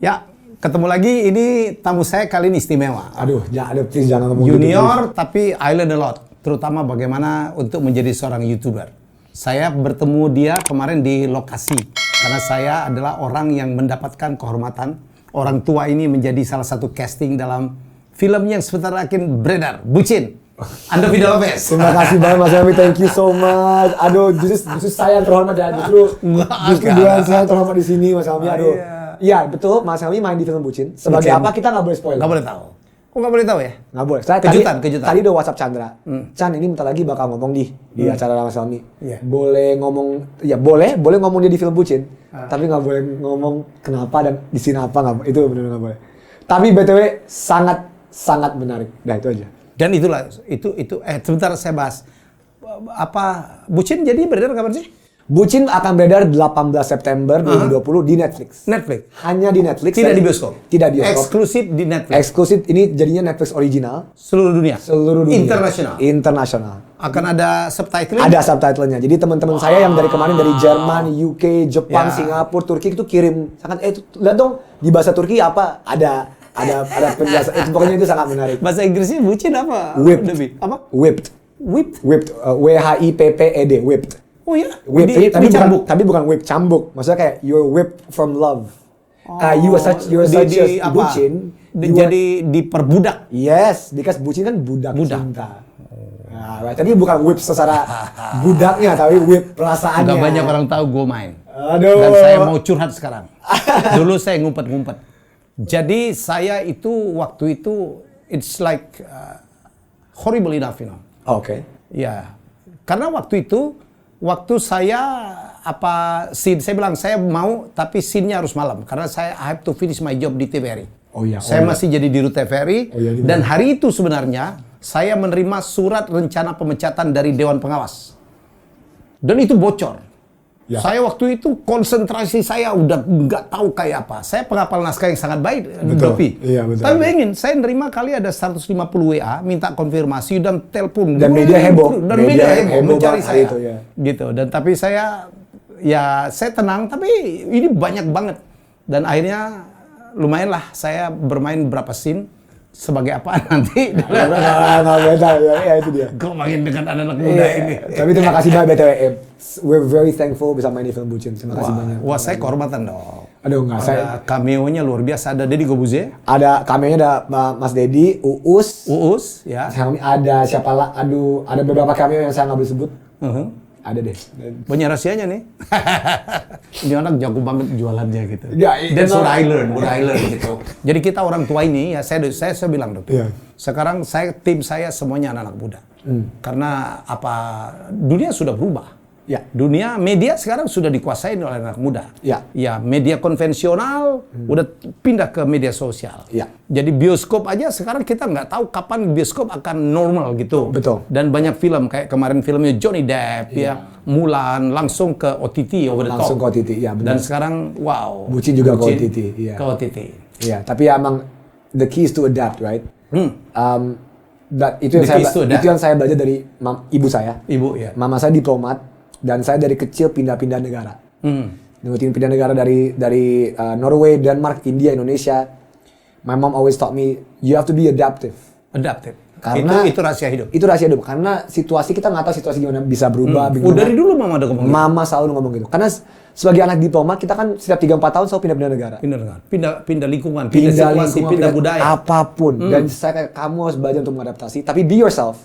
Ya, ketemu lagi. Ini tamu saya kali ini istimewa. Aduh, please jangan ngomong Junior, tapi I learn a lot. Terutama bagaimana untuk menjadi seorang YouTuber. Saya bertemu dia kemarin di lokasi. Karena saya adalah orang yang mendapatkan kehormatan. Orang tua ini menjadi salah satu casting dalam film yang sebentar lagi beredar. Bucin. Anda Vida Lopez. Terima kasih banget Mas Helmi, thank you so much. Aduh, justru saya yang terhormat ya. Justru bukan saya yang terhormat di sini Mas Helmi. Aduh. Iya, betul. Mas Helmi main di film Bucin. Sebagai apa kita nggak boleh spoiler. Nggak boleh tahu. Kok nggak boleh tahu ya? Nggak boleh. Kejutan. Tadi udah WhatsApp Chandra. Chan, ini bentar lagi bakal ngomong di acara Mas Helmi. Boleh ngomong, ya boleh ngomong dia di film Bucin. Tapi nggak boleh ngomong kenapa dan di sini apa, nggak. Itu benar-benar nggak boleh. Tapi BTW sangat menarik. Nah itu aja. Dan itulah, sebentar saya bahas. Bucin jadi beredar kapan sih? Bucin akan beredar 18 September 2020 di Netflix. Hanya di Netflix. Tidak di bioskop? Tidak di bioskop. Eksklusif di Netflix? Eksklusif, ini jadinya Netflix original. Seluruh dunia? Seluruh dunia. Internasional? Akan ada subtitle-nya? Ada subtitle-nya. Jadi teman-teman saya yang dari kemarin dari Jerman, UK, Jepang, Singapura, Turki itu kirim. Lihat dong di bahasa Turki apa? Ada penjelasan. Pokoknya itu sangat menarik. Bahasa Inggrisnya Bucin apa? Whipped. Apa? Whipped. WHIPPED. Whipped. Oh ya? Whipped. Tapi bukan whip cambuk. Maksudnya kayak you're whipped from love. You're such a bucin. Jadi diperbudak. Yes, because bucin kan budak. Cinta. Nah, tapi bukan whip secara budaknya, tapi whip perasaannya. Gak banyak orang tahu gue main. Aduh. Dan saya mau curhat sekarang. Dulu saya ngumpet-ngumpet. Jadi saya itu waktu itu it's like horrible enough, you know. Oke. Ya, karena waktu saya saya bilang saya mau, tapi scene-nya harus malam karena saya I have to finish my job di TVRI. Saya masih jadi dirut TVRI dan hari itu sebenarnya saya menerima surat rencana pemecatan dari Dewan Pengawas. Dan itu bocor. Ya. Saya waktu itu konsentrasi saya udah nggak tahu kayak apa. Saya penghafal naskah yang sangat baik, Dopi. Iya, betul. Tapi bayangin, saya nerima kali ada 150 WA, minta konfirmasi dan telepon. Dan media heboh. Dan media heboh mencari saya. Itu, ya. Gitu. Dan tapi saya tenang, tapi ini banyak banget. Dan akhirnya lumayan lah saya bermain berapa scene. Sebagai apa nanti? Nggak beda, ya itu dia. Gue main dengan anak-anak muda ini. Tapi terima kasih banyak BTW. We're very thankful bisa main di film Bucin. Terima kasih banyak. Wah, saya kehormatan dong. Aduh, nggak saya. Cameo-nya luar biasa. Ada Deddy Gobuze. Ada cameo-nya ada Mas Deddy, Uus, ya. Ada siapa lah? Aduh, ada beberapa cameo yang saya nggak boleh sebut. Ada deh. Banyak rahasianya nih. Ini anak jago banget jualannya gitu. Ya, dan what I learn gitu. Jadi kita orang tua ini ya saya bilang dong. Yeah. Sekarang tim saya semuanya anak-anak muda. Karena dunia sudah berubah. Ya, dunia media sekarang sudah dikuasai oleh anak muda. Ya, media konvensional udah pindah ke media sosial. Ya. Jadi bioskop aja sekarang kita nggak tahu kapan bioskop akan normal gitu. Betul. Dan banyak film kayak kemarin filmnya Johnny Depp Mulan langsung ke OTT over the top. Langsung ke OTT, ya benar. Dan sekarang wow. Bucin juga ke OTT. Iya. Ke OTT. Iya, tapi emang the key is to adapt, right? Itu yang saya belajar dari ibu saya. Ibu ya. Mama saya diplomat. Dan saya dari kecil pindah-pindah negara. Pindah negara dari Norway, Denmark, India, Indonesia. My mom always taught me, you have to be adaptive. Karena itu rahasia hidup. Itu rahasia hidup. Karena situasi kita nggak tahu situasi gimana bisa berubah. Dari dulu mama udah ngomong gitu? Mama selalu ngomong gitu. Karena sebagai anak diplomat kita kan setiap 3-4 tahun selalu pindah-pindah negara. Pindah lingkungan, pindah situasi, pindah budaya. Apapun. Dan kamu harus belajar untuk mengadaptasi. Tapi be yourself.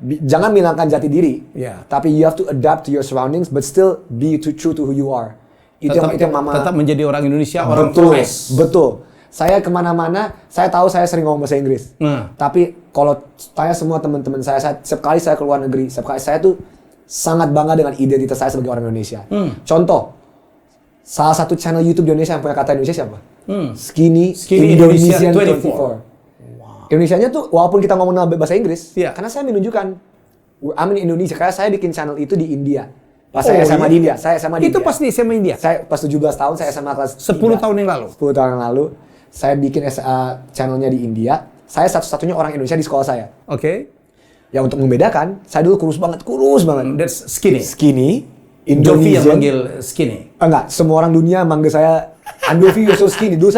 Jangan menghilangkan jati diri. Tapi you have to adapt to your surroundings, but still be true to who you are. Itu yang mama. Tetap menjadi orang Indonesia, orang Flores. Betul. Saya kemana-mana, saya tahu saya sering ngomong bahasa Inggris. Tapi kalau tanya semua teman-teman saya, setiap kali saya keluar negeri, setiap kali saya tuh sangat bangga dengan identitas saya sebagai orang Indonesia. Contoh, salah satu channel YouTube di Indonesia yang punya kata Indonesia siapa? Skinny Indonesian 24. Wow. Indonesianya tuh walaupun kita ngomong bahasa Inggris, karena saya menunjukkan I'm in Indonesia, karena saya bikin channel itu di India. Pas saya SMA di India. Itu pas di SMA India? Saya pas 17 tahun, saya SMA kelas 10 tahun yang lalu? 10 tahun yang lalu. Saya bikin channelnya di India. Saya satu-satunya orang Indonesia di sekolah saya. Oke. Ya untuk membedakan, saya dulu kurus banget. That's skinny. Skinny. Jovi yang manggil skinny? Enggak, semua orang dunia manggil saya Andovi you're so skinny. Dulu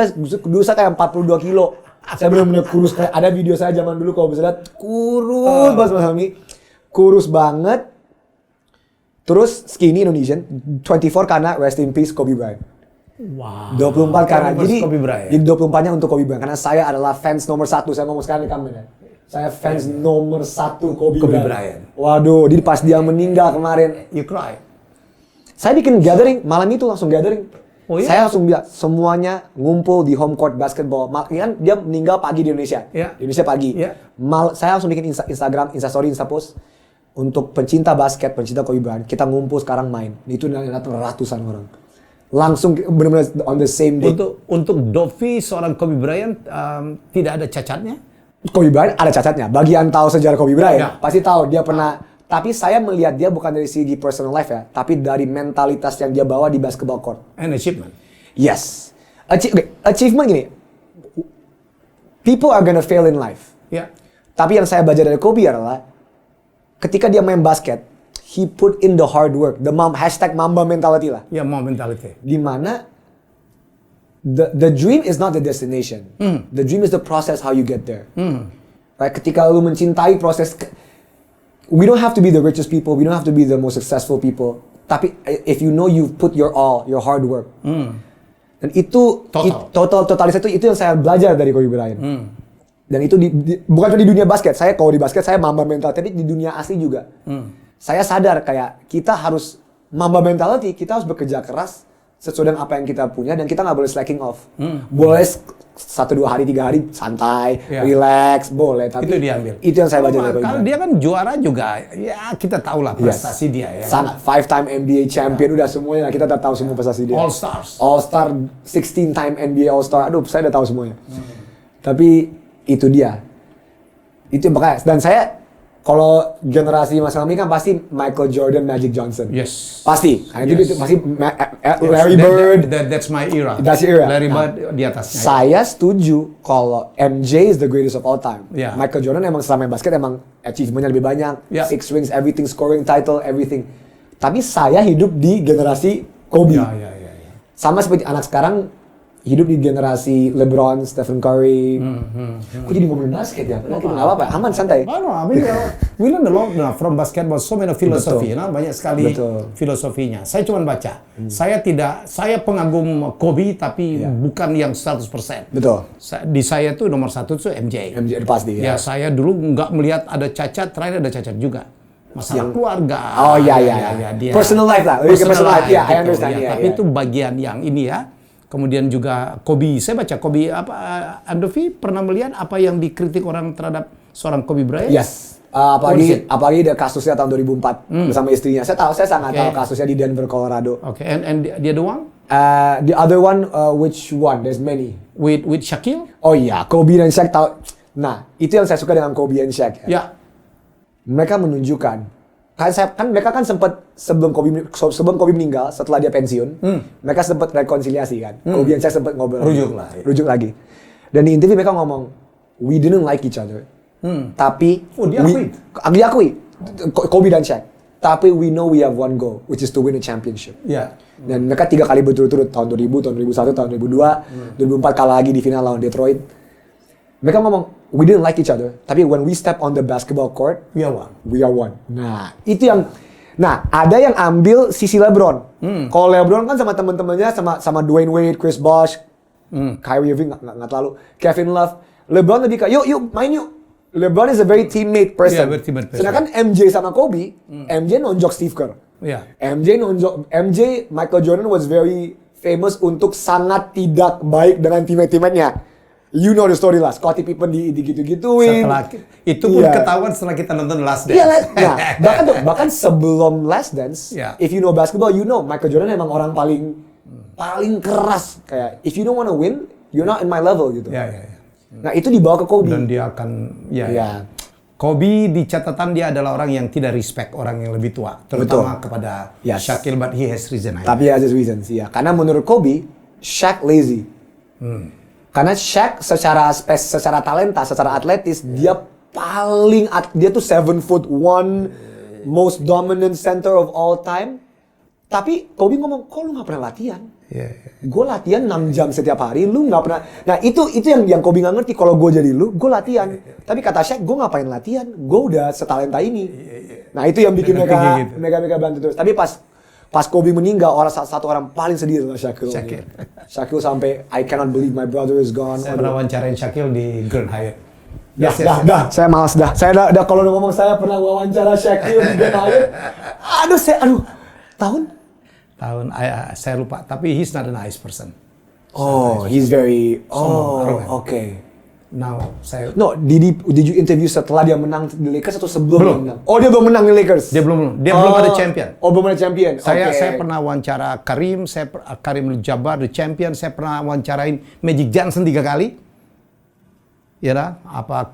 saya kayak 42 kilo. Saya benar-benar kurus. Kayak ada video saya zaman dulu kalau bisa lihat kurus banget Mas Helmi. Kurus banget. Terus skinny Indonesian. 24 karena rest in peace Kobe Bryant. Wow. 24 karena jadi Kobe Bryant. Jadi 24-nya untuk Kobe Bryant karena saya adalah fans nomor 1. Saya ngomong sekarang di kamera. Saya fans nomor 1 Kobe Bryant. Waduh, jadi pas dia meninggal kemarin, You cry. saya bikin gathering, malam itu langsung gathering. Oh, iya? Saya langsung bilang, semuanya ngumpul di home court basketball. Kan dia meninggal pagi di Indonesia. Iya. Di Indonesia pagi. Iya. Saya langsung bikin Instagram, Instastory, Instapost. Untuk pencinta basket, pencinta Kobe Bryant, kita ngumpul sekarang main. Itu datang ratusan orang. Langsung benar-benar on the same day. Untuk Dovi, seorang Kobe Bryant, tidak ada cacatnya? Kobe Bryant ada cacatnya. Bagi yang tahu sejarah Kobe Bryant, Ya. pasti tahu dia pernah. Tapi saya melihat dia bukan dari segi personal life ya, tapi dari mentalitas yang dia bawa di basketball court. An achievement. Yes. Achievement gini. People are gonna fail in life. Ya. Tapi yang saya baca dari Kobe adalah ketika dia main basket, he put in the hard work. Hashtag Mamba mentality lah. Ya, mau mentality. Di mana the dream is not the destination. The dream is the process how you get there. Right? Ketika lu mencintai proses, we don't have to be the richest people, we don't have to be the most successful people. Tapi if you know you've put your all, your hard work. Dan itu totalitas itu yang saya belajar dari Kobe Bryant. Dan itu bukan cuma di dunia basket. Kalau di basket saya mamba mental, tapi di dunia asli juga. Saya sadar kayak kita harus mamba mentality, kita harus bekerja keras sesuai dengan apa yang kita punya dan kita nggak boleh slacking off. Boleh 1-2 hari 3 hari santai, relax, boleh. Tapi itu diambil. Itu yang saya baca dari Kobe. Kalau dia kan juara juga, ya kita tahu lah prestasi dia ya. Sangat 5-time NBA champion udah semuanya kita udah tahu semua prestasi dia. All Stars. All Star 16-time NBA All Star. Aduh, saya udah tahu semuanya. Tapi itu dia. Itu makanya dan saya kalau generasi Mas Helmi kan pasti Michael Jordan, Magic Johnson. Yes. Pasti. Karena Yes. itu pasti Larry Bird. That's my era. That's your era. Larry Bird di atasnya. Saya setuju kalau MJ is the greatest of all time. Yeah. Michael Jordan emang selama main basket emang achievementnya lebih banyak. Yeah. 6 rings, everything, scoring title, everything. Tapi saya hidup di generasi Kobe. Ya. Sama seperti anak sekarang hidup di generasi LeBron, Stephen Curry. Kok jadi ngomongin basket ya? Padahal kita nggak apa-apa, aman, santai. We learn a lot from basketball, so many philosophy, banyak sekali Betul. filosofinya. Saya cuma baca. Saya pengagum Kobe tapi bukan yang 100%. Betul. Di saya tuh nomor 1 tuh MJ. MJ pasti ya. Ya, saya dulu nggak melihat ada cacat, terakhir ada cacat juga. Masalah keluarga. Oh iya. Dia Personal life lah, lebih ke personal life. Ya, I gitu, understand. ya. Tapi itu bagian yang ini ya. Kemudian juga Kobe, saya baca Kobe Andovi pernah melihat apa yang dikritik orang terhadap seorang Kobe Bryant? Yes. Apalagi ada kasusnya tahun 2004 bersama istrinya. Saya sangat tahu kasusnya di Denver, Colorado. Oke, and the other one? The other one, which one? There's many. With Shaquille? Oh iya, Kobe dan Shaq tahu. Nah, itu yang saya suka dengan Kobe dan Shaq. Ya. Mereka menunjukkan mereka kan sempat sebelum Kobe meninggal, setelah dia pensiun, mereka sempat rekonsiliasi kan. Kobe dan Shaq sempat ngobrol. Rujuk lagi. Dan di interview mereka ngomong, we didn't like each other. Tapi diakui Kobe dan Shaq. Tapi we know we have one goal, which is to win a championship. Ya. Dan mereka 3 kali berturut-turut, tahun 2000, tahun 2001, tahun 2002, 2004 kalah lagi di final lawan Detroit. Mereka ngomong, we didn't like each other, tapi when we step on the basketball court, We are one. Nah, itu yang, ada yang ambil sisi LeBron. Kalau LeBron kan sama teman-temannya, sama Dwayne Wade, Chris Bosh, Kyrie Irving nggak terlalu, Kevin Love. LeBron lebih kayak, yuk main yuk. LeBron is a very teammate person. Yeah, very teammate person. Sedangkan MJ sama Kobe, MJ nonjok Steve Kerr. Yeah. MJ Michael Jordan was very famous untuk sangat tidak baik dengan teammate-teammate-nya. You know the story lah, Scottie Pippen gitu-gituin. Itu pun ketahuan setelah kita nonton Last Dance. Iya, bahkan sebelum Last Dance, if you know basketball, you know Michael Jordan emang orang paling keras. Kayak, if you don't wanna win, you're not in my level gitu. Ya. Nah itu dibawa ke Kobe. Dan dia akan, Kobe di catatan dia adalah orang yang tidak respect orang yang lebih tua, terutama kepada Shaquille, but he has reason. Tapi has his reasons, ya. Karena menurut Kobe, Shaq lazy. Karena Shaq secara talenta, secara atletis, dia tuh 7'1", most dominant center of all time. Tapi Kobe ngomong, kok lu nggak pernah latihan? Gue latihan 6 jam setiap hari, lu nggak pernah. Nah itu yang Kobe nggak ngerti. Kalau gue jadi lu, gue latihan. Tapi kata Shaq, gue ngapain latihan? Gue udah setalenta ini. Nah itu yang bikin mereka bantu terus. Tapi pas Kobe meninggal, satu orang paling sedih adalah Shaquille. Shaquille sampai I cannot believe my brother is gone. Saya pernah wawancarain Shaquille di Grand Hyatt. Dah. Saya malas dah. Saya udah kalau ngomong saya pernah wawancara Shaquille di Grand Hyatt. Tahun, saya lupa. Tapi he's not a nice person. Oh, he's very. Okay. Now, did you interview setelah dia menang di Lakers atau sebelum dia menang? Oh, dia belum menang di Lakers. Dia belum ada champion. Oh, belum ada champion. Saya pernah wawancara Karim Jabbar, the champion. Saya pernah wawancarain Magic Johnson 3 kali. Ya,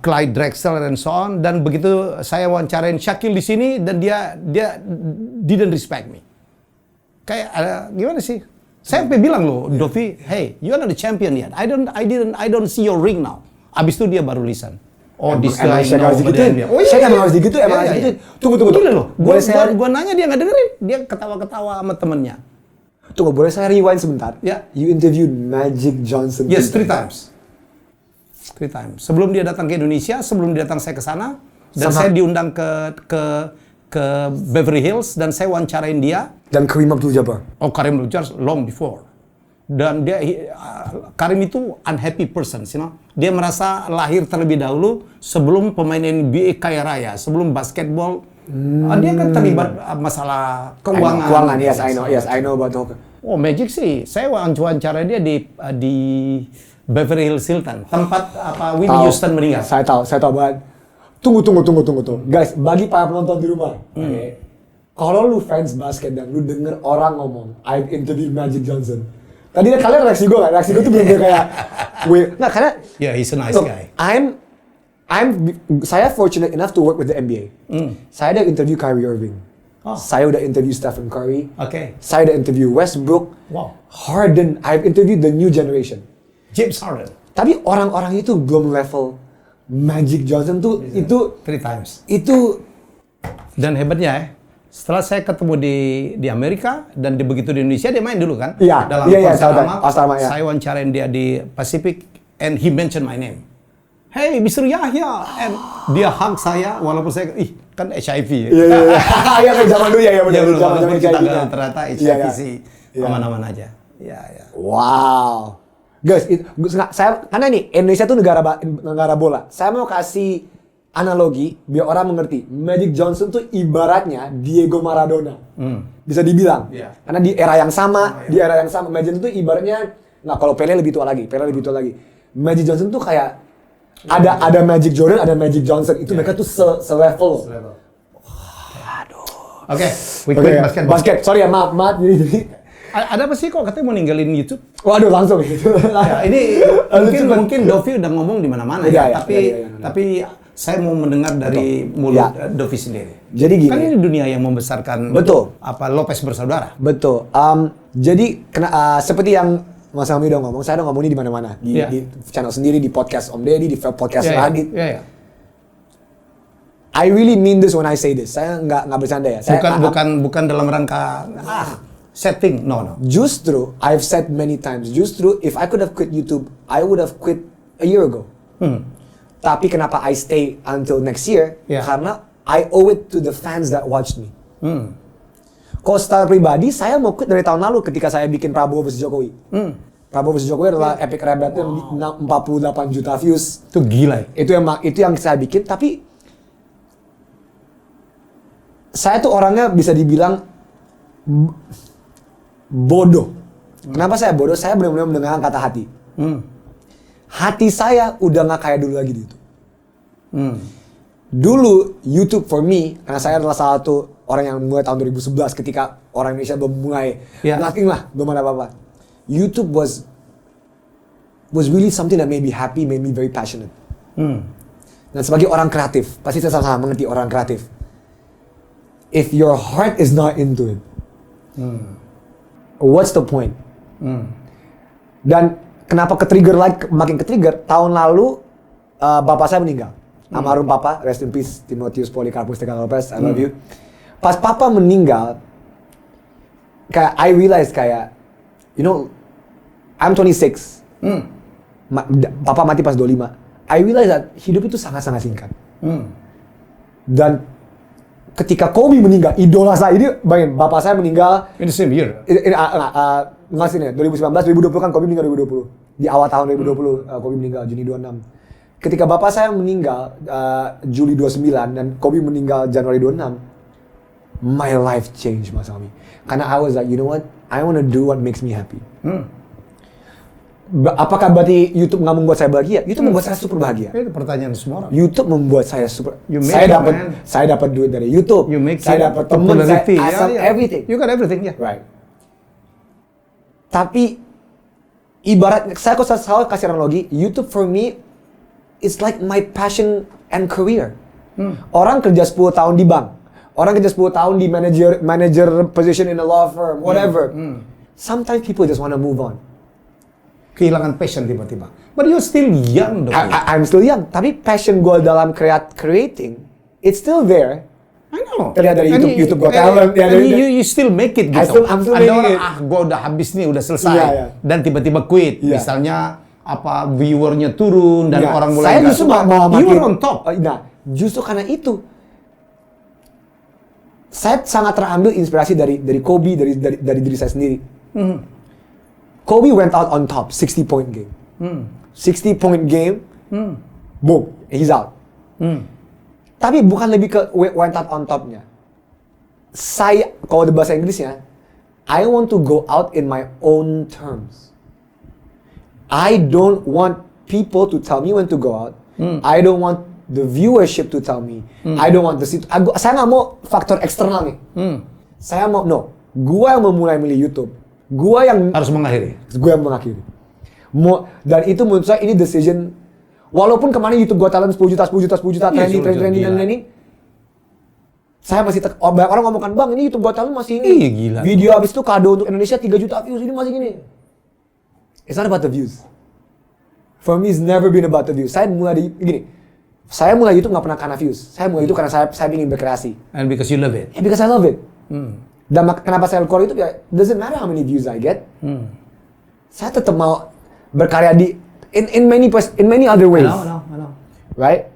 Clyde Drexler dan so on. Dan begitu saya wawancarain Shaquille di sini dan dia didn't respect me. Kayak gimana sih? Saya sampai bilang loh, Dovi, hey, you are not the champion yet. I don't see your ring now. Abis itu dia baru lisan. Oh, this guy harus digituin. Saya emang harus digituin, Tunggu. Gila loh. Gua nanya dia nggak dengerin. Dia ketawa-ketawa sama temennya. Tunggu, boleh saya rewind sebentar? Ya. You interviewed Magic Johnson. Yes, 3 times. 3 times. Sebelum dia datang ke Indonesia, sebelum dia datang saya ke sana, dan saya diundang ke Beverly Hills dan saya wawancarain dia. Dan Kareem Abdul-Jabbar. Oh, Kareem Abdul-Jabbar long before. Dan Kareem itu unhappy person, you know. Dia merasa lahir terlebih dahulu sebelum pemain NBA kaya raya, sebelum basketball. Dia kan terlibat masalah keuangan. Yes, I know about it. Oh, Magic sih. Saya wawancara dia di Beverly Hills Hilton, tempat Whitney Houston meninggal. Saya tahu banget. Tunggu. Guys, bagi para penonton di rumah. Kalau lu fans basket dan lu denger orang ngomong, I've interviewed Magic Johnson. Tadi kalian reaksi gue gak? Reaksi gue tuh bener-bener kayak, karena he's a nice guy. Saya fortunate enough to work with the NBA. Saya udah interview Kyrie Irving. Saya udah interview Stephen Curry. Saya udah interview Westbrook. Harden. I've interviewed the new generation. James Harden. Tapi orang-orang itu belum level Magic Johnson tuh itu 3 times. Itu dan hebatnya setelah saya ketemu di Amerika dan begitu di Indonesia dia main dulu kan? Dalam Asrama, saya wawancarain dia di Pacific and he mentioned my name. Hey, Mr. Yahya, and dia hug saya walaupun saya kan HIV. Iya kayak zaman dulu ya benar. Walaupun kita ternyata HIV sih aman-aman aja. Wow. Guys, karena nih Indonesia tuh negara bola. Saya mau kasih analogi biar orang mengerti. Magic Johnson tuh ibaratnya Diego Maradona. Bisa dibilang. Karena di era yang sama, Magic itu ibaratnya kalau Pele lebih tua lagi. Magic Johnson tuh kayak ada Magic Jordan, ada Magic Johnson. Itu mereka tuh se-level. Oke, basket. Sorry ya, maaf. Jadi ada apa sih kok katanya mau ninggalin YouTube? Waduh, langsung gitu. Ini mungkin Dovi udah ngomong di mana-mana tapi saya mau mendengar dari mulut Dovi sendiri. Jadi gini. Kan ini dunia yang membesarkan. Betul. Lopez bersaudara. Betul. Jadi seperti yang Mas Helmy udah ngomong, saya udah ngomong ini di mana-mana. Di channel sendiri, di podcast Om Deddy, di podcast Radit. I really mean this when I say this. Saya nggak bercanda ya. Bukan dalam rangka setting. No. Justru I've said many times. If I could have quit YouTube, I would have quit a year ago. Tapi kenapa I stay until next year? Karena I owe it to the fans that watched me. Kalau secara pribadi, saya mau quit dari tahun lalu ketika saya bikin Prabowo vs Jokowi. Prabowo vs Jokowi adalah epic rap battle 48 juta views. Itu gila. Itu yang saya bikin. Tapi saya tuh orangnya bisa dibilang bodoh. Kenapa saya bodoh? Saya benar-benar mendengarkan kata hati. Hati saya udah nggak kayak dulu lagi di YouTube. Dulu YouTube for me, karena saya adalah salah satu orang yang mulai tahun 2011 ketika orang Indonesia belum mulai nothing lah, belum ada apa-apa. YouTube was really something that made me happy, made me very passionate. Dan sebagai orang kreatif, pasti saya sama-sama mengerti orang kreatif. If your heart is not into it, what's the point? Dan kenapa makin ke-trigger? Tahun lalu bapak saya meninggal. Almarhum papa, rest in peace, Timotheus Polikarpus Tegalopes, I love you. Pas papa meninggal, kayak I realize kayak you know, I'm 26. Papa mati pas 25. I realize that hidup itu sangat-sangat singkat. Dan ketika Kobe meninggal, idola saya ini, bayangin, bapak saya meninggal in the same year. Nggak sih nih, 2019, 2020 kan Kobe meninggal 2020. Di awal tahun 2020 Kobe meninggal Juni 26. Ketika bapak saya meninggal Juli 29 dan Kobe meninggal Januari 26, my life changed, Mas Ami. Karena I was like, you know what, I wanna do what makes me happy. Apakah berarti YouTube nggak membuat saya bahagia? YouTube membuat saya super bahagia. Itu pertanyaan semua orang. YouTube membuat saya super. You make saya dapat duit dari YouTube. Saya dapat teman, saya everything. You got everything, ya. Right. Tapi ibarat saya kok selalu kasih analogi, YouTube for me it's like my passion and career. Orang kerja 10 tahun di bank, orang kerja 10 tahun di manager position in a law firm, whatever. Sometimes people just want to move on. Kehilangan passion tiba-tiba. But you're still young, though. I'm still young, tapi passion gue dalam creating, it's still there. I know. Terlihat dari YouTube Got Talent. You still make it gitu. I'm still ada making orang, gue udah habis nih, udah selesai. Dan tiba-tiba quit. Misalnya, viewernya turun, dan orang mulai saya justru mau you were on top. Nah, justru karena itu, saya sangat terambil inspirasi dari Kobe, dari diri saya sendiri. Kobe went out on top, 60-point game. 60-point game, boom, he's out. Tapi bukan lebih ke went out on topnya. Saya, kalau di bahasa Inggrisnya, I want to go out in my own terms. I don't want people to tell me when to go out. I don't want the viewership to tell me. I don't want saya nggak mau faktor eksternal nih. Saya mau, gua yang memulai milih YouTube. Gua yang harus mengakhiri. Gua yang mengakhiri. Dan itu menurut saya ini decision. Walaupun kemarin YouTube Got Talent 10 juta trending. Saya masih banyak orang ngomongkan, "Bang, ini YouTube Got Talent masih ini." Iya, gila. Video habis itu kado untuk Indonesia 3 juta views, ini masih gini. It's not about the views. For me it's never been about the views. Saya mulai YouTube nggak pernah karena views. Saya mulai YouTube karena saya ingin berkreasi. And because you love it. Yeah, because I love it. Dan kenapa saya keluar YouTube ya, doesn't matter how many views I get. Saya tetap mau berkarya in many other ways. I know. Right?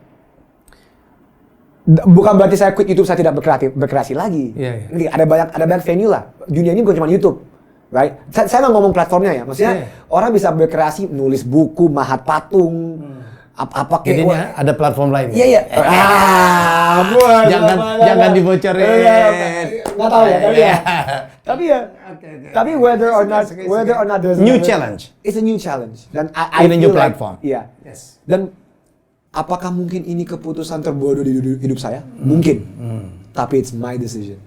Bukan berarti saya quit YouTube, saya tidak berkreasi lagi. Yeah. Ada banyak venue lah. Dunia ini bukan cuma YouTube. Right? Saya nggak ngomong platformnya ya. Maksudnya orang bisa berkreasi, nulis buku, mahat patung, apa kayak. Jadinya ada platform lain. Iya. Jangan dibocorin. Nggak tahu ya, tapi whether or not there's new challenge. It's a new challenge. Dan in a new platform. Iya. Yes. Dan apakah mungkin ini keputusan terbodoh di hidup saya? Mungkin. Tapi it's my decision.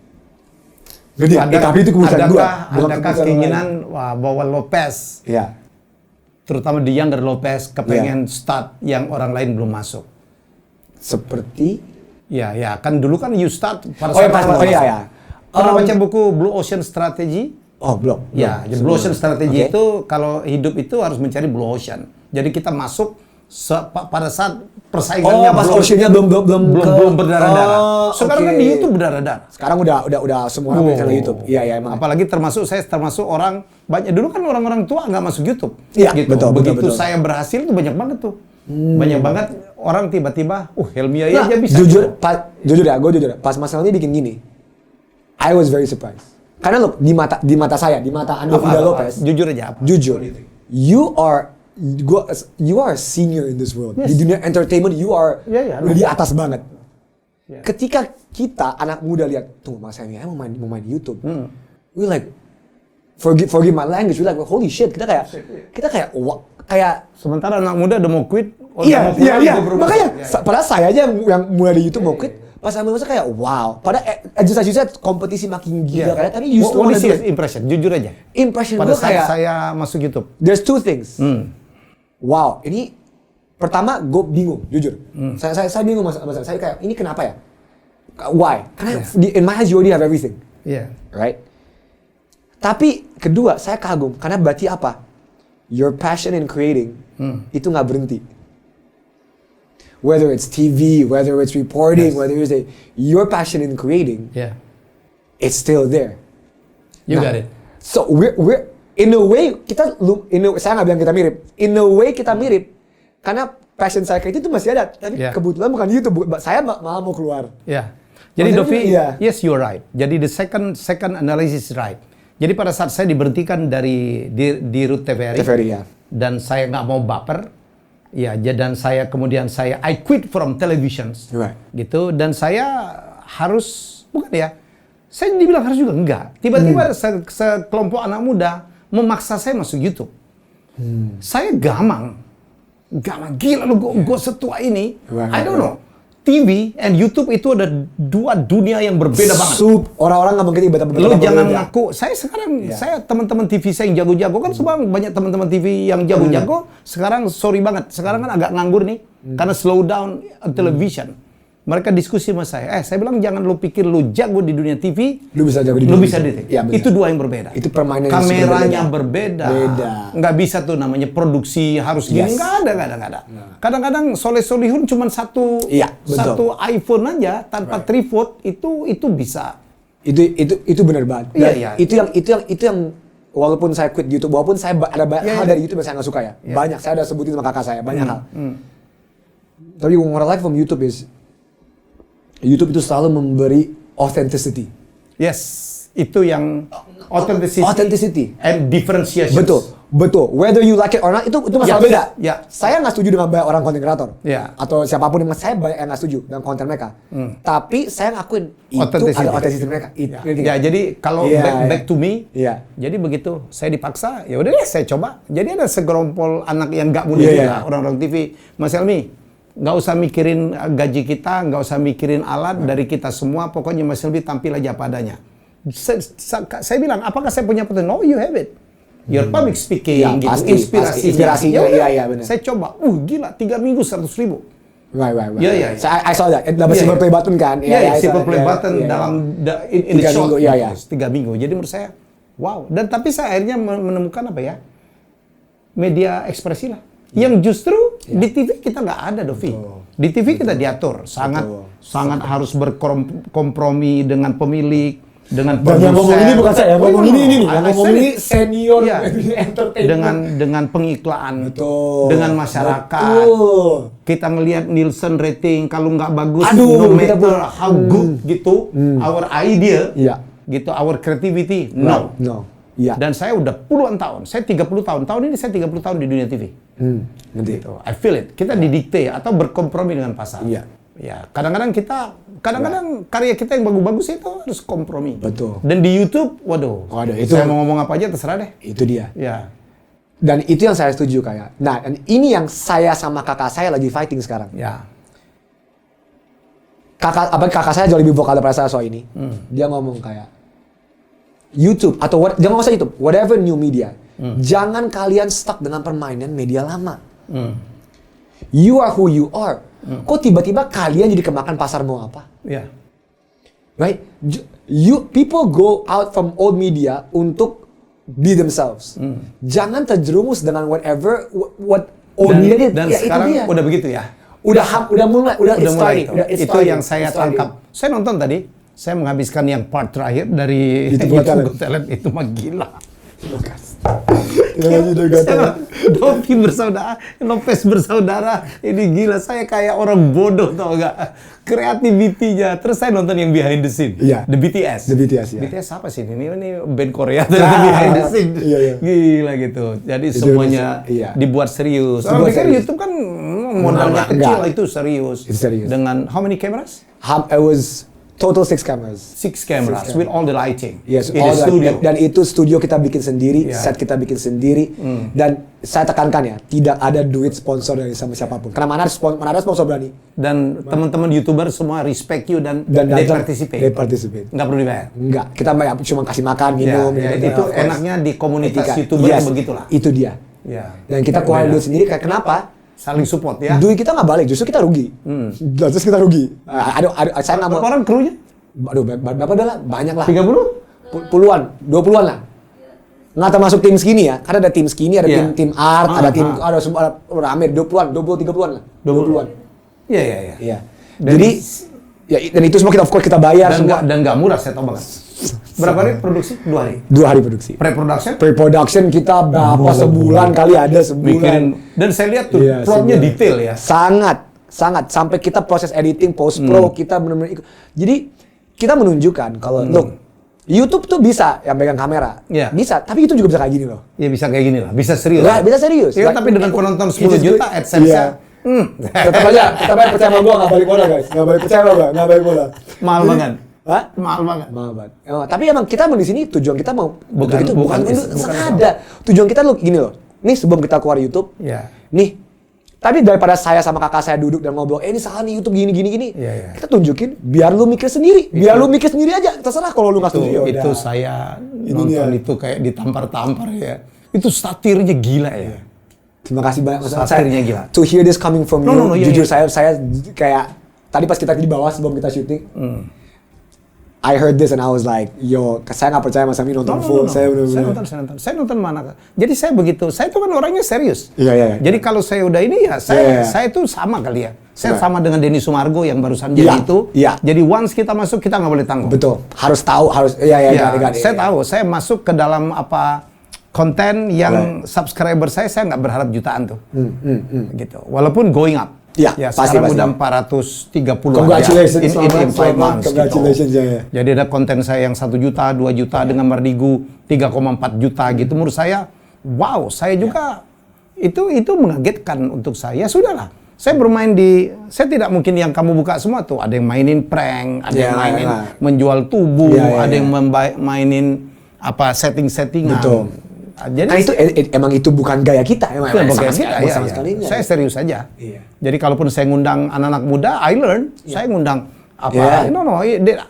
Tapi itu keputusan gue. Adakah keinginan bahwa Lopez, terutama the younger Lopez, kepengen start yang orang lain belum masuk? Seperti? Ya, kan dulu kan you start pada saat pernah baca buku Blue Ocean Strategy? Oh, belum. Ya, jadi Blue Ocean Strategy itu kalau hidup itu harus mencari Blue Ocean. Jadi kita masuk pada saat persaingannya belum berdarah-darah. Sekarang kan di YouTube berdarah-darah. Sekarang udah semua orang bisa YouTube. Iya, emang. Apalagi saya termasuk orang banyak dulu kan orang-orang tua nggak masuk YouTube. Iya, gitu. betul. Begitu saya berhasil tuh banyak banget tuh. Banyak banget orang tiba-tiba, Helmi aja bisa. Jujur ya, gue jujur. Pas Mas Helmi bikin gini, I was very surprised. Karena loh, di mata saya, di mata Ando Vida Lopez, jujur aja. Jujur, you are a senior in this world. Yes. Di dunia entertainment, you are di atas banget. Yeah. Ketika kita anak muda lihat, tuh Mas Helmi mau main YouTube, we like forgive my language, we like holy shit, kita kayak sementara anak muda udah mau quit. Iya. Makanya padahal saya aja yang mulai di YouTube mau quit. Pas ambil masa kayak wow. Padahal just as you said, kompetisi makin gila kayak. Tapi justru what is your impression? Jujur aja. Impression pada gue saat kayak saya masuk YouTube. There's two things. Wow, ini pertama gue bingung, jujur. Saya bingung masalah. Saya kayak ini kenapa ya? Why? Karena in my hands you already have everything. Yeah. Right? Tapi kedua, saya kagum karena berarti apa? Your passion in creating itu nggak berhenti. Whether it's TV, whether it's reporting, whether it's your passion in creating, it's still there. You got it. So In a way saya nggak bilang kita mirip. In a way kita mirip karena passion saya kayak itu masih ada. Tapi kebetulan bukan YouTube. Saya malah mau keluar. Ya. Jadi Dovi, yes you're right. Jadi the second analysis is right. Jadi pada saat saya diberhentikan di Root TVRI, ya. Dan saya nggak mau baper, ya. Dan saya kemudian I quit from televisions, gitu. Dan saya harus bukan ya. Saya dibilang harus juga enggak. Tiba-tiba sekelompok anak muda memaksa saya masuk YouTube. Saya gamang gila lu gue setua ini. I don't know. TV and YouTube itu ada dua dunia yang berbeda banget. Orang-orang nggak mungkin tiba-tiba. Lu jangan ngaku. Saya sekarang, saya teman-teman TV saya yang jago-jago kan sekarang banyak teman-teman TV yang jago-jago. Sekarang sorry banget. Sekarang kan agak nganggur nih karena slow down television. Mereka diskusi sama saya. Saya bilang jangan lu pikir lu jago di dunia TV. Lu bisa jago di dunia TV. Ya, itu dua yang berbeda. Itu permainan kameranya berbeda. Nggak bisa tuh namanya produksi harus gini. Nggak ada. Kadang-kadang soleh-solihun cuma satu iPhone aja tanpa tripod itu bisa. Itu benar banget. Itu yang walaupun saya quit YouTube, walaupun saya ada banyak hal dari YouTube yang saya nggak suka ya. Banyak saya udah sebutin sama kakak saya banyak hal. Tapi what I like from YouTube is YouTube itu selalu memberi authenticity. Yes, itu yang authenticity and differentiation. Betul. Whether you like it or not, itu masalah beda. Saya nggak setuju dengan banyak orang content creator. Atau siapapun yang saya banyak yang nggak setuju dengan konten mereka. Tapi saya ngakuin itu ada authenticity mereka. Jadi kalau back to me, jadi begitu saya dipaksa, ya udah deh saya coba. Jadi ada segerompol anak yang nggak muda juga, orang-orang TV, Mas Helmi. Nggak usah mikirin gaji kita, nggak usah mikirin alat dari kita semua, pokoknya Mas Helmi tampil aja padanya. Saya bilang, apakah saya punya potensi? No, you have it. Your public speaking, gitu, inspirasinya. Benar. Saya coba, gila, 3 minggu 100.000. Right. I saw that. Dapat silver play button kan? Silver play button dalam in the short 3 minggu. Jadi menurut saya, wow. Dan tapi saya akhirnya menemukan apa ya? Media ekspresi lah. Yang justru di TV kita nggak ada, Dovi. Di TV kita diatur, sangat harus berkompromi dengan pemilik, dengan produser. Yang ngomong ini bukan saya, yang ngomong ini. Yang ngomong ini senior entertainment. Dengan pengiklan, dengan masyarakat. Kita ngelihat Nielsen rating, kalau nggak bagus, no matter how good gitu, our idea, gitu, our creativity, no. Dan saya udah puluhan tahun, saya 30 tahun. Tahun ini saya 30 tahun di dunia TV. Nanti gitu. I feel it. Kita didikte atau berkompromi dengan pasar. Kadang-kadang karya kita yang bagus-bagus itu harus kompromi. Betul. Dan di YouTube, waduh. Saya mau ngomong apa aja terserah deh. Itu dia. Dan itu yang saya setuju kayak. Nah, dan ini yang saya sama kakak saya lagi fighting sekarang. Kakak saya jauh lebih vokal daripada saya soal ini. Dia ngomong kayak YouTube atau jangan usah YouTube, whatever new media. Jangan kalian stuck dengan permainan media lama. You are who you are. Kok tiba-tiba kalian jadi kemakan pasar mau apa? Right? People go out from old media untuk be themselves. Jangan terjerumus dengan whatever what old media. Dan sekarang udah begitu ya. Udah mulai itu yang saya tangkap. Saya nonton tadi. Saya menghabiskan yang part terakhir dari YouTube Got Talent itu mah gila. Dovi bersaudara, Lopez bersaudara, ini gila. Saya kayak orang bodoh tau gak? Kreativitinya. Terus saya nonton yang behind the scene, The BTS. BTS apa sih ini? Ini band Korea behind the scene. Gila gitu. Jadi semuanya dibuat serius. Orang pikir YouTube kan modalnya kecil, itu serius. Dengan how many cameras? It was total 6 cameras. 6 cameras with all the lighting. Yes, all studio. Dan itu studio kita bikin sendiri, set kita bikin sendiri. Dan saya tekankan ya, tidak ada duit sponsor dari sama siapapun. Karena mana ada sponsor berani. Dan teman-teman YouTuber semua respect you dan they participate. Nggak perlu dibayar. Nggak, kita cuma kasih makan, minum. Itu enaknya di komunitas YouTuber begitulah. Itu dia. Dan kita keluarin duit sendiri, kayak kenapa? Saling support ya. Duit kita nggak balik, justru kita rugi. Terus kita rugi. Saya nggak mau. Berapa orang krunya? Aduh, berapa dah lah? Banyak lah. 30? Puluhan, 20-an lah. Nggak termasuk tim skinny ya. Karena ada tim skinny, ada tim art, ada tim, ada semua rame, 20-an, 30-an lah. 20-an. Iya. Jadi Ya, dan itu semua kita bayar semua. Dan nggak murah, saya tahu banget. Berapa hari produksi? 2 hari. 2 hari produksi. Pre-production kita berapa sebulan kali ada sebulan. Dan saya lihat tuh plotnya detail ya. Sangat sampai kita proses editing, post pro kita benar-benar ikut. Jadi kita menunjukkan kalau look, YouTube tuh bisa yang pegang kamera, bisa, tapi itu juga bisa kayak gini loh. Ya bisa kayak gini lah, bisa serius. Bisa serius. Ya, tapi dengan penonton 10 juta AdSense-nya. Tetap aja percaya sama gua, nggak balik modal guys, nggak balik modal. Mahal banget. Hah? Mahal banget. Tapi emang kita di sini tujuan kita mau bukan sengaja. Tujuan kita lo gini loh. Nih sebelum kita keluar YouTube, nih. Tapi daripada saya sama kakak saya duduk dan ngobrol, ini salah nih YouTube gini. Kita tunjukin, biar lu mikir sendiri. Lu mikir sendiri aja. Terserah kalau lu nggak setuju. Itu saya nonton itu kayak ditampar-tampar ya. Itu satirnya gila ya. Terima kasih banyak. Satirnya gila. To hear this coming from you, jujur saya kayak tadi pas kita di bawah sebelum kita syuting, I heard this and I was like, yo, saya nggak percaya Mas Ami nonton full. Saya nonton mana? Jadi saya begitu, saya tuh kan orangnya serius. Iya. Jadi kalau saya udah ini ya, saya tuh sama kali ya. Saya sama dengan Denny Sumargo yang barusan jadi itu. Jadi once kita masuk, kita nggak boleh tanggung. Betul, harus tahu, Saya tahu, saya masuk ke dalam konten yang subscriber saya nggak berharap jutaan tuh. Gitu. Walaupun going up. Ya, pasti. Udah 430 Congratulations, in 5 months. Congratulations gitu. Jadi ada konten saya yang 1 juta, 2 juta dengan Mardigu 3,4 juta gitu. Menurut saya, wow, saya juga itu mengagetkan untuk saya. Sudahlah, saya bermain saya tidak mungkin yang kamu buka semua tuh. Ada yang mainin prank, ada yang mainin menjual tubuh, ada yang mainin setting-settingan. Betul. Jadi emang itu bukan gaya kita, sama sekali. Saya serius saja. Jadi kalaupun saya ngundang anak-anak muda, I learn. Saya ngundang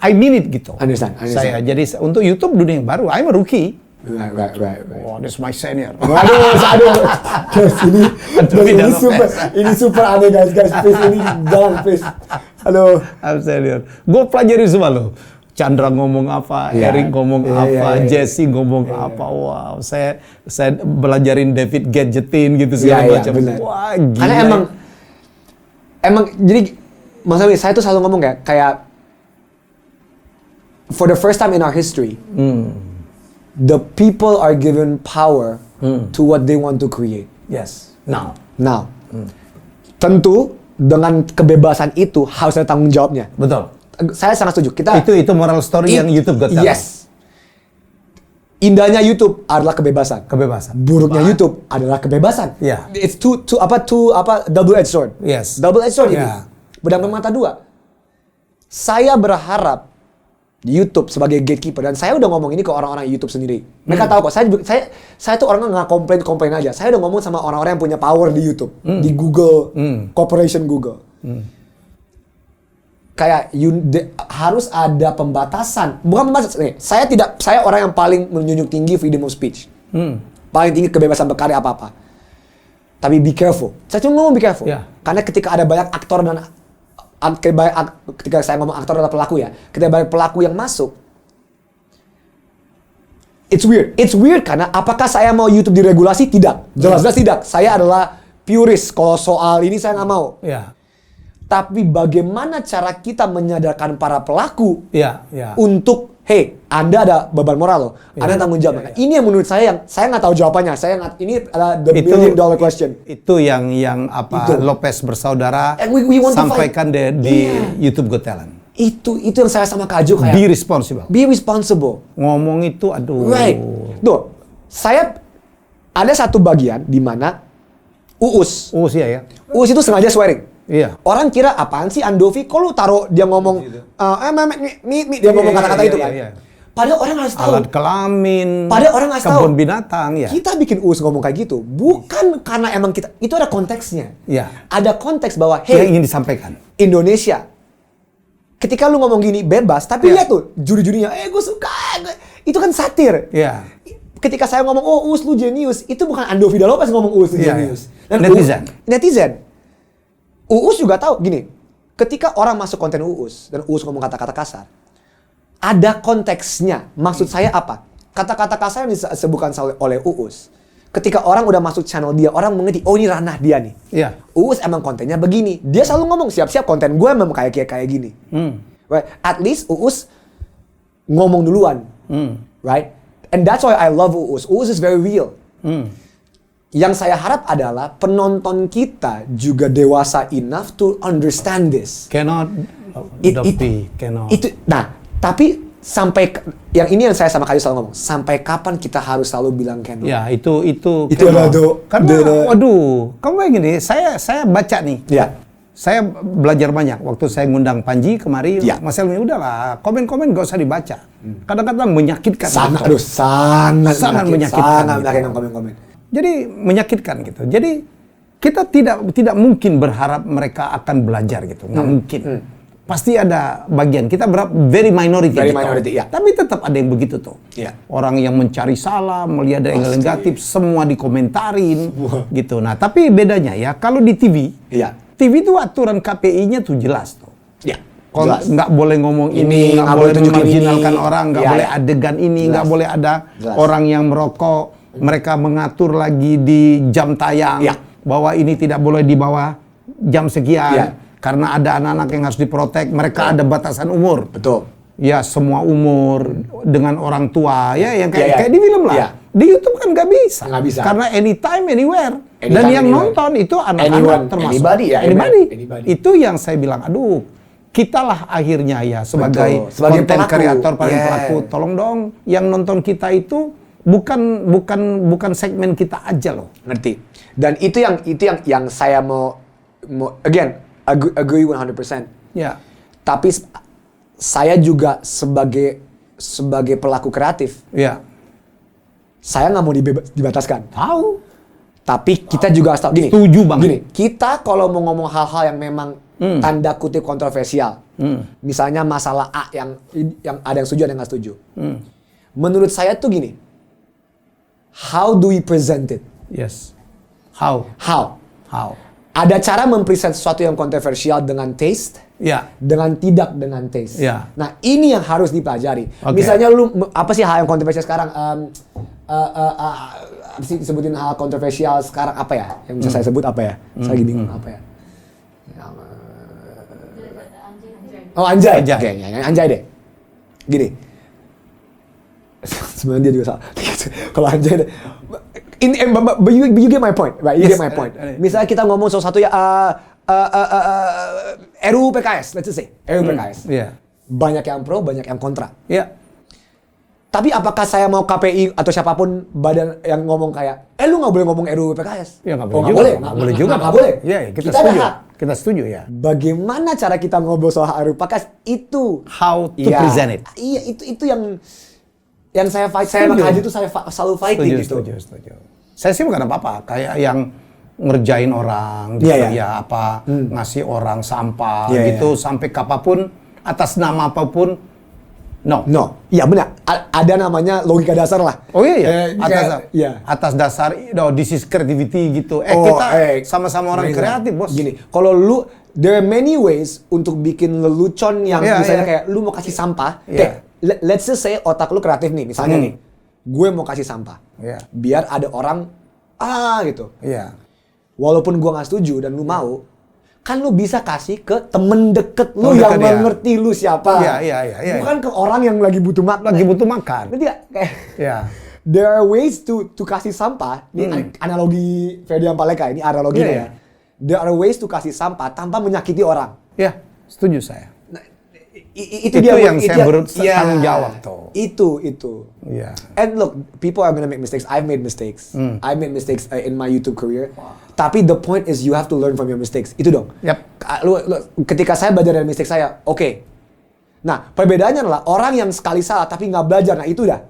I mean it gitu. Understand. Saya jadi untuk YouTube dunia yang baru. I'm a rookie. Right. Oh, that's my senior. Aduh. Ini super aneh guys. Please ini jangan please. Halo. I'm senior. Gue pelajari semua loh. Chandra ngomong apa, Eric ngomong apa, Jesse ngomong apa, wow, saya belajarin David gadgetin gitu segala macam. Wah, gila. Karena emang jadi Mas Ami, saya tuh selalu ngomong kayak for the first time in our history, the people are given power to what they want to create. Yes. Now. Tentu dengan kebebasan itu harus ada tanggung jawabnya. Betul. Saya sangat setuju. Itu moral story yang YouTube Got Talent. Yes. Indahnya YouTube adalah kebebasan. Buruknya YouTube adalah kebebasan. It's double-edged sword. Yes. Double-edged sword ini. Pedang bermata dua. Saya berharap YouTube sebagai gatekeeper, dan saya udah ngomong ini ke orang-orang YouTube sendiri. Mereka tahu kok. Saya tuh orang nggak komplain aja. Saya udah ngomong sama orang-orang yang punya power di YouTube, di Google, Corporation Google. Kayak harus ada pembatasan. Bukan pembatasan. Saya orang yang paling menjunjung tinggi freedom of speech. Paling tinggi kebebasan berkarya apa-apa. Tapi be careful. Saya cuma ngomong be careful. Karena ketika ada banyak aktor dan ketika saya ngomong aktor adalah pelaku ya. Ketika banyak pelaku yang masuk, it's weird. It's weird karena apakah saya mau YouTube diregulasi? Tidak. Jelas-jelas tidak. Saya adalah purist. Kalau soal ini saya nggak mau. Tapi bagaimana cara kita menyadarkan para pelaku untuk, hey, Anda ada beban moral loh, Anda tanggung jawab. Ini yang menurut saya nggak tahu jawabannya. Ini adalah the $1 billion question. Itu yang Lopez bersaudara sampaikan di YouTube Got Talent. Itu yang saya sama Kak Jo kayak. Be responsible. Ngomong itu, aduh. Right. Tuh, saya ada satu bagian di mana Uus itu sengaja swearing. Orang kira apaan sih Andovi? Kok lu taruh dia ngomong dia ngomong kata-kata itu kan? Padahal orang harus tahu. Alat kelamin. Padahal orang harus tahu. Kebun binatang. Kita bikin Uus ngomong kayak gitu bukan karena emang kita. Itu ada konteksnya. Ada konteks bahwa yang ingin disampaikan. Indonesia. Ketika lu ngomong gini bebas, tapi lihat tuh juri-jurinya, gue suka. Itu kan satir. Ketika saya ngomong, oh Uus lu jenius, itu bukan Andovi Lopez ngomong Uus lu jenius. Dan netizen. Uus juga tahu gini, ketika orang masuk konten Uus dan Uus ngomong kata-kata kasar, ada konteksnya. Maksud saya apa? Kata-kata kasar yang disebutkan oleh Uus ketika orang udah masuk channel dia, orang mengerti, oh ini ranah dia nih. Iya. Uus emang kontennya begini. Dia selalu ngomong, siap-siap konten gue emang kayak gini. Right? At least Uus ngomong duluan. Right? And that's why I love Uus. Uus is very real. Yang saya harap adalah penonton kita juga dewasa enough to understand this. Cannot. Cannot. Nah, tapi yang ini yang saya sama Kayu selalu ngomong, sampai kapan kita harus selalu bilang cannot? Ya, itu adalah karena waduh, kamu kayak gini, saya baca nih. Ya. Saya belajar banyak waktu saya ngundang Panji kemari, Ya. Mas Helmi udahlah, komen-komen gak usah dibaca. Kadang-kadang menyakitkan. Sangat menyakitkan komen-komen. Jadi menyakitkan gitu. Jadi kita tidak mungkin berharap mereka akan belajar gitu, nggak mungkin. Pasti ada bagian. Kita berharap very minority. Ya. Tapi tetap ada yang begitu tuh. Ya. Orang yang mencari salah, melihat ada yang negatif, semua dikomentarin gitu. Nah, tapi bedanya ya kalau di TV, TV itu aturan KPI-nya tuh jelas tuh. Ya. Kalau nggak boleh ngomong ini, nggak boleh memarginalkan orang, nggak boleh adegan ini, nggak boleh ada orang yang merokok. Mereka mengatur lagi di jam tayang bahwa ini tidak boleh di bawah jam sekian karena ada anak-anak yang harus diprotek. Mereka ada batasan umur. Betul. Ya semua umur dengan orang tua ya yang kayak di film lah. Di YouTube kan nggak bisa. Karena anytime anywhere. Dan yang nonton itu anak-anak termasuk anybody. Itu yang saya bilang, aduh, kitalah akhirnya ya sebagai konten kreator paling pelaku. Tolong dong yang nonton kita itu bukan segmen kita aja loh. Ngerti. Dan itu yang saya mau again agree 100%. Ya. Tapi saya juga sebagai pelaku kreatif. Ya. Saya nggak mau dibataskan. Tahu. Tapi kita juga harus tahu gini. Setuju banget. Gini, kita kalau mau ngomong hal-hal yang memang tanda kutip kontroversial. Misalnya masalah A yang ada yang setuju ada yang nggak setuju. Menurut saya tuh gini. How do we present it? Yes. How? Ada cara mempresent sesuatu yang kontroversial dengan taste, dengan tidak dengan taste. Nah, ini yang harus dipelajari. Misalnya apa sih hal yang kontroversial sekarang? Apa sih sebutin hal kontroversial sekarang apa ya? Yang bisa saya sebut apa ya? Saya lagi bingung apa ya? Oh, anjay. Oke, anjay deh. Gini. Sebenarnya dia juga salah. Kalau anjay deh. But you get my point, right? You get my point. Misalnya kita ngomong sesuatu ya RUU PKS, let's just say RUU PKS. Banyak yang pro, banyak yang kontra. Tapi apakah saya mau KPI atau siapapun badan yang ngomong kayak, lu nggak boleh ngomong RUU PKS? Ya nggak boleh. Nggak boleh. Iya, kita setuju. Kita setuju ya. Bagaimana cara kita ngobrol soal RUU PKS itu? How to present it? Iya, itu yang saya fight, saya sama Haji itu saya selalu fighting gitu. Setuju. Saya sih bukan apa-apa, kayak yang ngerjain orang gitu ngasih orang sampah gitu sampai kapanpun atas nama apapun. No. Iya benar. Ada namanya logika dasar lah. Oh iya. Atas dasar this is creativity gitu. Kita sama-sama orang kreatif, Bos. Gini, kalau there are many ways untuk bikin lelucon yang misalnya kayak lu mau kasih sampah. Let's just say otak lu kreatif nih, misalnya nih. Gue mau kasih sampah. Biar ada orang gitu. Walaupun gue nggak setuju dan lu mau, kan lu bisa kasih ke temen deket lu yang mengerti lu siapa. Bukan ke orang yang lagi butuh makan. Ngerti gak? There are ways to kasih sampah. Ini analogi Ferdian Paleka, ini analoginya ya. There are ways to kasih sampah tanpa menyakiti orang. Ya, setuju saya. Itu yang saya bertanggung jawab tuh. Itu. And look, people are gonna make mistakes. I've made mistakes. I've made mistakes in my YouTube career. Tapi the point is you have to learn from your mistakes. Itu dong. Lu, ketika saya belajar dari mistake saya, oke. Nah, perbedaannya adalah orang yang sekali salah tapi nggak belajar. Nah, itu dah.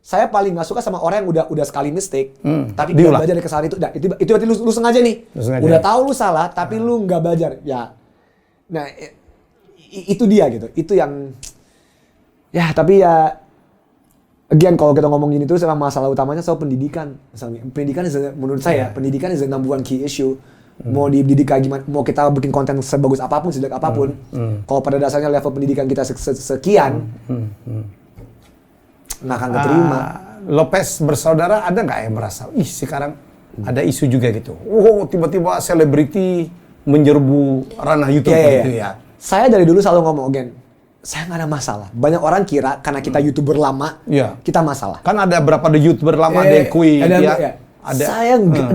Saya paling nggak suka sama orang yang udah sekali mistake, tapi nggak belajar dari kesalahan itu. Itu berarti lu sengaja nih. Udah tahu lu salah, tapi lu nggak belajar. Ya. Nah, itu dia gitu. Itu yang tapi again kalau kita ngomong gini terus masalah utamanya soal pendidikan. Misalnya pendidikan menurut saya pendidikan is the number one key issue. Mau dididik kayak gimana, mau kita bikin konten sebagus apapun, sejelek apapun. Kalau pada dasarnya level pendidikan kita sekian, nggak akan keterima. Lopez bersaudara ada nggak yang merasa, sekarang ada isu juga gitu. Oh, tiba-tiba selebriti menyerbu ranah YouTube gitu ya. Saya dari dulu selalu ngomong, Gen, saya nggak ada masalah. Banyak orang kira karena kita YouTuber lama, kita masalah. Kan ada berapa YouTuber lama, ada Queen, ya. Ada. Saya nggak,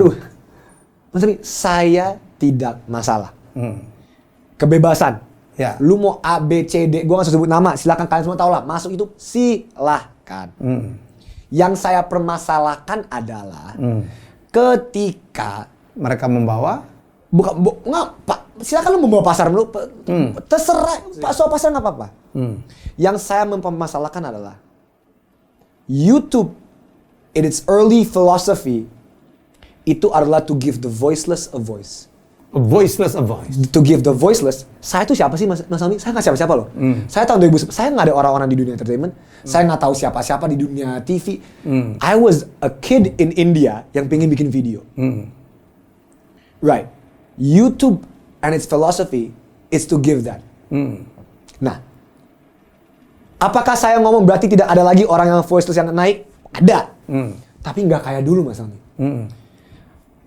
maksudnya saya tidak masalah. Kebebasan. Ya. Lu mau A, B, C, D, gue nggak usah sebut nama, silakan kalian semua tahu lah. Masuk itu silahkan. Yang saya permasalahkan adalah ketika mereka membawa, silakan lu membawa pasar dulu, terserah, soal pasar nggak apa-apa. Yang saya mempermasalahkan adalah YouTube in its early philosophy itu adalah to give the voiceless a voice. A voiceless a voice. To give the voiceless. Saya tuh siapa sih Mas Almi? Saya nggak siapa-siapa loh. Saya tahun 2000, saya nggak ada orang-orang di dunia entertainment. Saya nggak tahu siapa-siapa di dunia TV. I was a kid in India yang pengen bikin video. Right. YouTube and its philosophy is to give that. Nah, apakah saya ngomong berarti tidak ada lagi orang yang voiceless yang naik? Ada. Tapi nggak kayak dulu Mas Almi.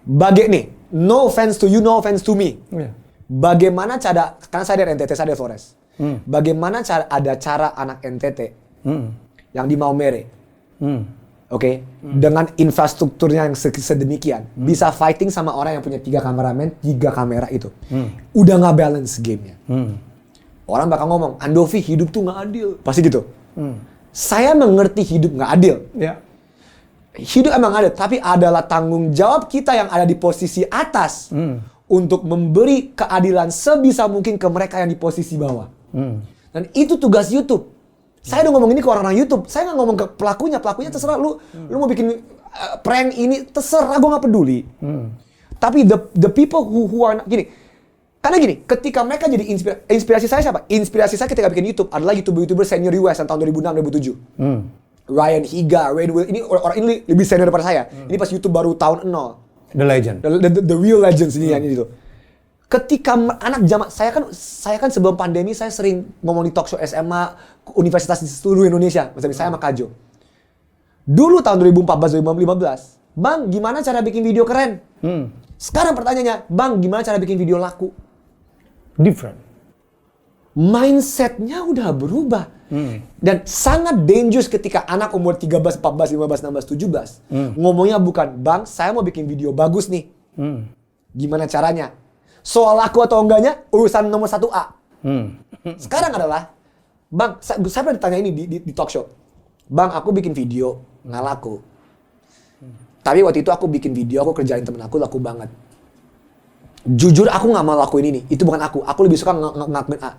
Nih, no offense to you, no offense to me. Bagaimana cara, karena saya dari NTT, saya dari Flores. Bagaimana cara anak NTT yang di Maumere, dengan infrastrukturnya yang sedemikian, bisa fighting sama orang yang punya 3 kameramen, 3 kamera itu. Udah nggak balance gamenya. Orang bakal ngomong, Andovi hidup tuh nggak adil. Pasti gitu. Saya mengerti hidup nggak adil. Hidup emang ada, tapi adalah tanggung jawab kita yang ada di posisi atas untuk memberi keadilan sebisa mungkin ke mereka yang di posisi bawah. Dan itu tugas YouTube. Saya udah ngomong ini ke orang-orang YouTube. Saya nggak ngomong ke pelakunya. Pelakunya terserah lu mau bikin prank ini, terserah, gue nggak peduli. Tapi the people who are gini. Karena gini, ketika mereka jadi inspirasi saya siapa? Inspirasi saya ketika bikin YouTube adalah YouTuber senior US yang tahun 2006-2007. Ryan Higa, Ray Will, ini orang ini lebih senior daripada saya. Ini pas YouTube baru tahun 0. The legend. The real legends ini yang itu. Ketika anak zaman saya kan sebelum pandemi saya sering ngomong di talk show SMA, universitas di seluruh Indonesia. Misalnya saya sama Kajo. Dulu tahun 2014-2015, Bang, gimana cara bikin video keren? Sekarang pertanyaannya, Bang, gimana cara bikin video laku? Different. Mindsetnya udah berubah. Dan sangat dangerous ketika anak umur 13, 14, 15, 16, 17 ngomongnya bukan, Bang, saya mau bikin video bagus nih. Gimana caranya? Soal laku atau enggaknya urusan nomor 1A. Sekarang adalah, Bang, saya pernah ditanya ini di talk show. Bang, aku bikin video nggak laku. Tapi waktu itu aku bikin video, aku kerjain temen aku laku banget. Jujur aku nggak mau lakuin ini. Itu bukan aku. Aku lebih suka ngakuin A.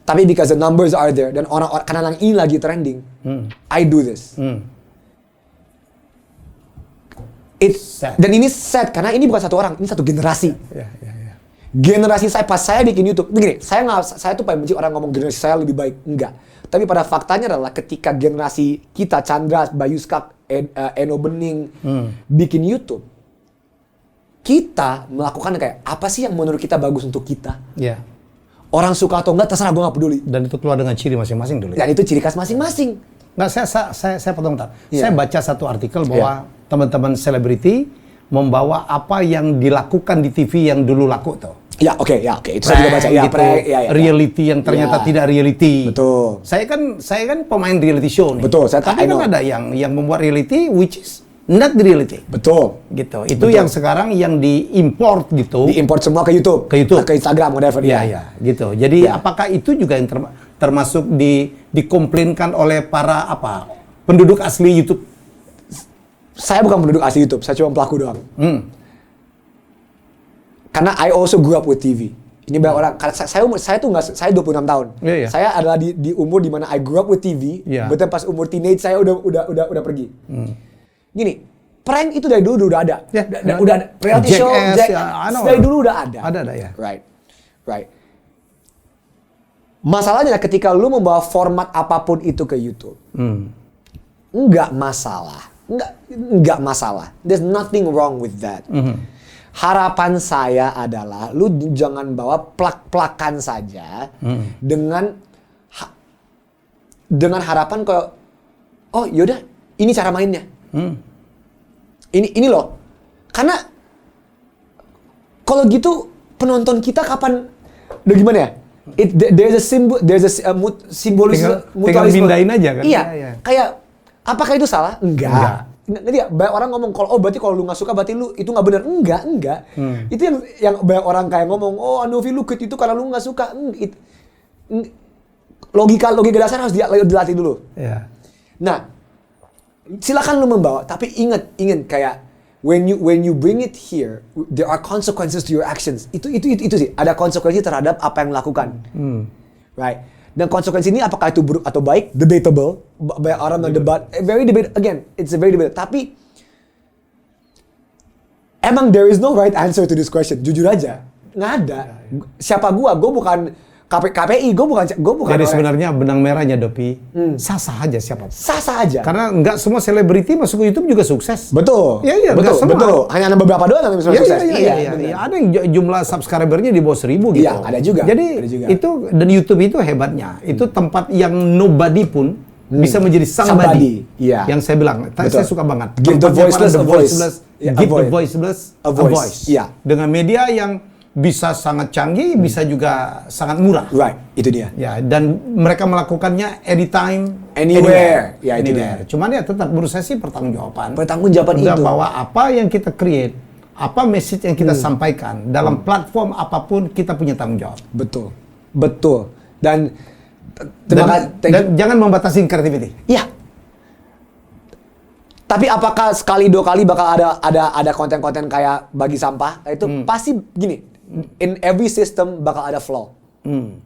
Tapi because the numbers are there dan orang-orang karena yang ini lagi trending, I do this. Dan ini sad karena ini bukan satu orang, ini satu generasi. Generasi saya pas saya bikin YouTube, begini, saya tuh paling benci orang ngomong generasi saya lebih baik, enggak. Tapi pada faktanya adalah ketika generasi kita Chandra, Bayu Skak, Eno Bening bikin YouTube, kita melakukan kayak apa sih yang menurut kita bagus untuk kita? Orang suka atau enggak terserah, gue gak peduli. Dan itu keluar dengan ciri masing-masing dulu. Dan itu ciri khas masing-masing. Nah, saya potong bentar. Saya baca satu artikel bahwa teman-teman selebriti membawa apa yang dilakukan di TV yang dulu laku tuh. Oke. Itu saya juga baca. Gitu. Reality yang ternyata tidak reality. Betul. Saya kan pemain reality show nih. Betul. Tapi kan ada yang membuat reality which is not the reality. Betul. Gitu. Itu yang sekarang yang diimport gitu. Diimport semua ke YouTube. Ke Instagram, whatever. Iya. Gitu. Jadi apakah itu juga yang termasuk dikomplainkan oleh para penduduk asli YouTube? Saya bukan penduduk asli YouTube. Saya cuma pelaku doang. Karena I also grew up with TV. Ini banyak orang. Saya 26 tahun. Saya adalah di umur di mana I grew up with TV. Betul pas umur teenage saya udah pergi. Gini, prank itu dari dulu udah ada. Udah ada. Reality show, dari dulu udah ada. Ada ya. Right. Masalahnya ketika lu membawa format apapun itu ke YouTube, nggak masalah. Nggak masalah. There's nothing wrong with that. Harapan saya adalah lu jangan bawa plak-plakan saja dengan harapan kayak, oh yaudah Ini cara mainnya. Ini loh. Karena kalau gitu penonton kita kapan udah gimana ya? There's a simbolisme. Tinggal pindahin aja kan? Iya. Kayak apakah itu salah? Enggak. Jadi banyak orang ngomong berarti kalau lu nggak suka berarti lu itu nggak benar. Enggak. Itu yang banyak orang kayak ngomong, Novi lu quit itu karena lu nggak suka. Logika dasar harus dilatih dulu. Yeah. Nah, silakan lu membawa, tapi ingat kayak when you bring it here, there are consequences to your actions. Itu sih, ada konsekuensi terhadap apa yang dilakukan. Right? Dan konsekuensi ini apakah itu buruk atau baik? Debatable. Banyak orang mendebat. It's a very debate. Tapi emang there is no right answer to this question. Jujur aja, nggak ada. Siapa gua? Gua bukan KPI, gue bukan. Jadi sebenarnya benang merahnya Dopi, sah-sah aja siapa. Sah-sah aja. Karena nggak semua selebriti masuk ke YouTube juga sukses. Betul. Iya, betul. Hanya ada beberapa doang yang bisa sukses. Iya. Ada yang jumlah subscribernya di bawah 1.000 gitu. Iya, ada juga. Jadi itu dan YouTube itu hebatnya. Itu tempat yang nobody pun bisa menjadi somebody. Iya. Yang saya bilang, saya suka banget. Give the voiceless a voice. Give the voiceless a voice. Iya. Dengan media yang bisa sangat canggih, bisa juga sangat murah. Right, itu dia. Ya, dan mereka melakukannya anytime, anywhere. Ya, itu dia. Cuman ya tetap menurut saya sih pertanggungjawaban itu. Bahwa apa yang kita create, apa message yang kita sampaikan dalam platform apapun kita punya tanggung jawab. Betul. Dan jangan membatasi creativity. Iya. Tapi apakah sekali dua kali bakal ada konten-konten kayak bagi sampah? Itu pasti gini. In every system bakal ada flaw.